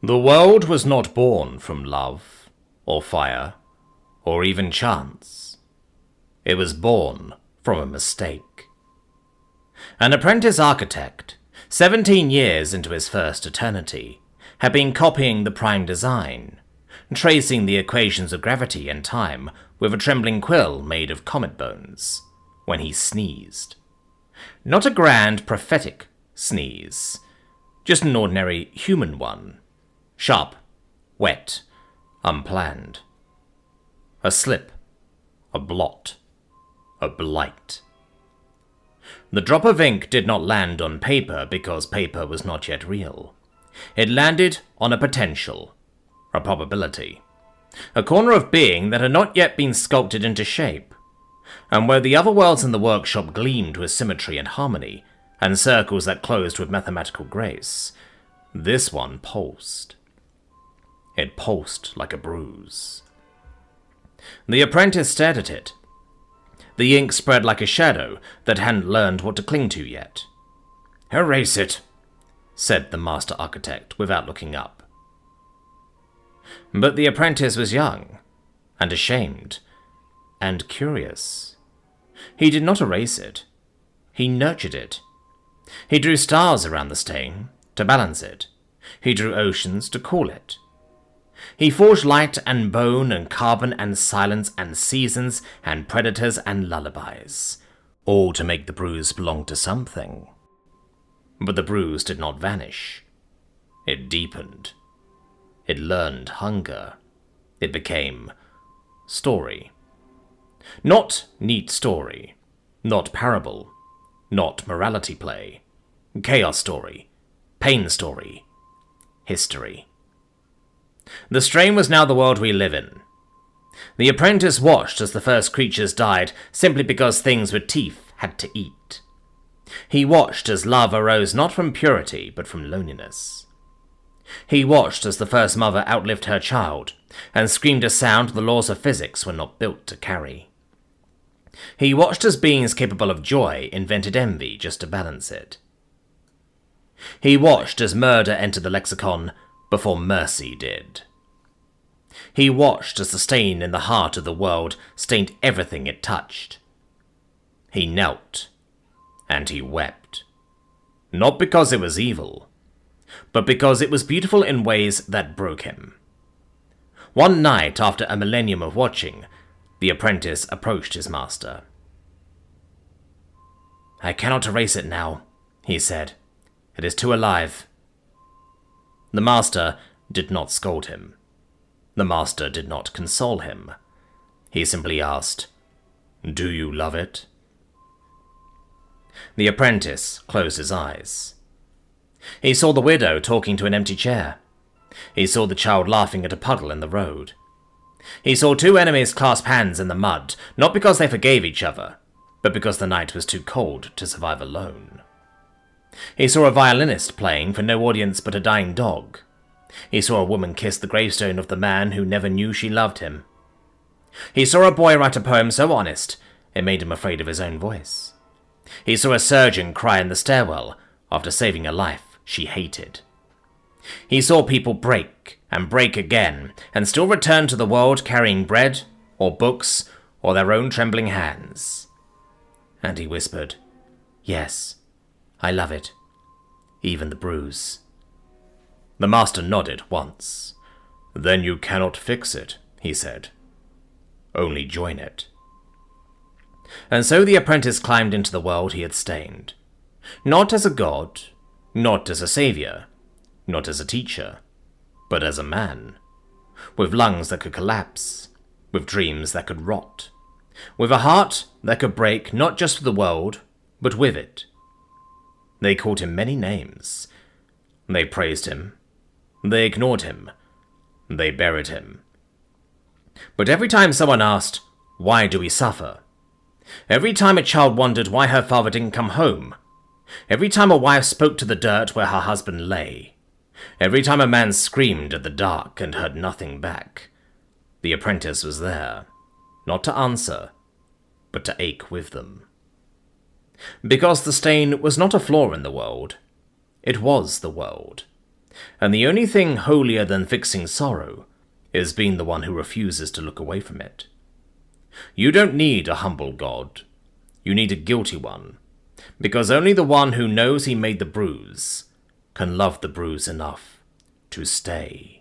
The world was not born from love, or fire, or even chance. It was born from a mistake. An apprentice architect, 17 years into his first eternity, had been copying the prime design, tracing the equations of gravity and time with a trembling quill made of comet bones, when he sneezed. Not a grand, prophetic sneeze, just an ordinary human one. Sharp, wet, unplanned. A slip, a blot, a blight. The drop of ink did not land on paper because paper was not yet real. It landed on a potential, a probability, a corner of being that had not yet been sculpted into shape, and where the other worlds in the workshop gleamed with symmetry and harmony, and circles that closed with mathematical grace, this one pulsed. It pulsed like a bruise. The apprentice stared at it. The ink spread like a shadow that hadn't learned what to cling to yet. "Erase it," said the master architect without looking up. But the apprentice was young, and ashamed, and curious. He did not erase it. He nurtured it. He drew stars around the stain to balance it. He drew oceans to cool it. He forged light and bone and carbon and silence and seasons and predators and lullabies, all to make the bruise belong to something. But the bruise did not vanish. It deepened. It learned hunger. It became story. Not neat story, not parable, not morality play, chaos story, pain story, history. The strain was now the world we live in. The apprentice watched as the first creatures died simply because things with teeth had to eat. He watched as love arose not from purity but from loneliness. He watched as the first mother outlived her child and screamed a sound the laws of physics were not built to carry. He watched as beings capable of joy invented envy just to balance it. He watched as murder entered the lexicon before mercy did. He watched as the stain in the heart of the world stained everything it touched. He knelt, and he wept. Not because it was evil, but because it was beautiful in ways that broke him. One night, after a millennium of watching, the apprentice approached his master. "I cannot erase it now," he said. "It is too alive." The master did not scold him. The master did not console him. He simply asked, "Do you love it?" The apprentice closed his eyes. He saw the widow talking to an empty chair. He saw the child laughing at a puddle in the road. He saw two enemies clasp hands in the mud, not because they forgave each other, but because the night was too cold to survive alone. He saw a violinist playing for no audience but a dying dog. He saw a woman kiss the gravestone of the man who never knew she loved him. He saw a boy write a poem so honest it made him afraid of his own voice. He saw a surgeon cry in the stairwell after saving a life she hated. He saw people break and break again and still return to the world carrying bread or books or their own trembling hands. And he whispered, "Yes, I love it, even the bruise." The master nodded once. "Then you cannot fix it," he said. "Only join it." And so the apprentice climbed into the world he had stained. Not as a god, not as a savior, not as a teacher, but as a man. With lungs that could collapse, with dreams that could rot, with a heart that could break not just for the world, but with it. They called him many names. They praised him. They ignored him. They buried him. But every time someone asked, "Why do we suffer?" Every time a child wondered why her father didn't come home, every time a wife spoke to the dirt where her husband lay, every time a man screamed at the dark and heard nothing back, the apprentice was there, not to answer, but to ache with them. Because the stain was not a flaw in the world, it was the world. And the only thing holier than fixing sorrow is being the one who refuses to look away from it. You don't need a humble God. You need a guilty one, because only the one who knows he made the bruise can love the bruise enough to stay.